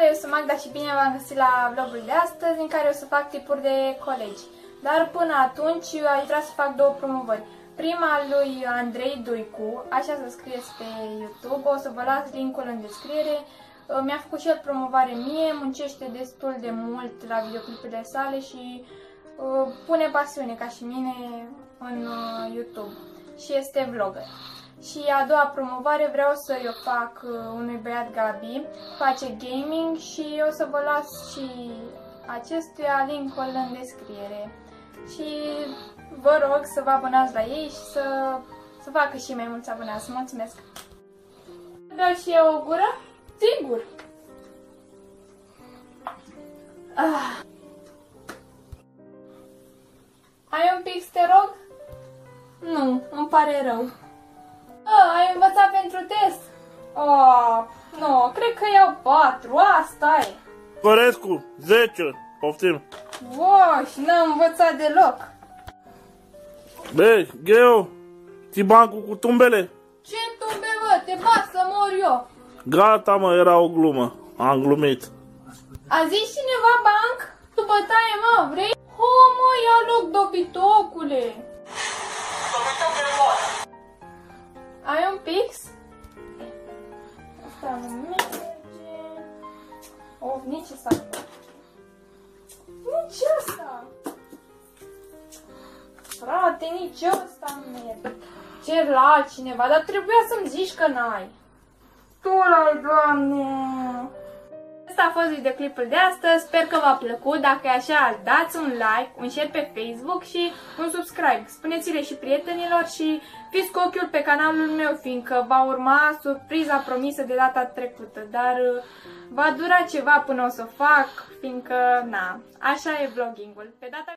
Eu sunt Magda și bine v-am găsit la vlogul de astăzi, în care o să fac tipuri de colegi. Dar până atunci aș vrea să fac două promovări. Prima lui Andrei Duicu, așa să scrieți pe YouTube, o să vă las link-ul în descriere. Mi-a făcut și el promovare mie, muncește destul de mult la videoclipurile sale și pune pasiune ca și mine în YouTube și este vlogger. Și a doua promovare vreau să-i o fac unui băiat, Gabi, face gaming și o să vă las și acestuia link-ul în descriere. Și vă rog să vă abonați la ei și să facă și mai mulți abonați. Mulțumesc! Vreau și eu o gură? Sigur! Ai un pix, te rog? Nu, îmi pare rău. Ai învățat pentru test? Nu, cred că iau 4, asta e. Corescu, 10, poftim. Și n-am învățat deloc. Băi, Gheo, ții bancul cu tumbele? Ce tumbe, bă? Te bat să mor eu. Gata, mă, era o glumă. Am glumit. A zis cineva banc? Tu bătaie, mă, vrei? Mă, ia loc, dobitocule. Ai un pix? Asta nu merge. Nici ăsta. Nici ăsta. Frate, nici ăsta nu merge. Cer la altcineva, dar trebuia să-mi zici că n-ai. Tu l-ai, Doamne! Asta a fost videoclipul de astăzi, sper că v-a plăcut. Dacă e așa, dați un like, un share pe Facebook și un subscribe. Spuneți-le și prietenilor și fiți cu ochiul pe canalul meu, fiindcă va urma surpriza promisă de data trecută. Dar va dura ceva până o să o fac, fiindcă, na, așa e vloggingul. Pe data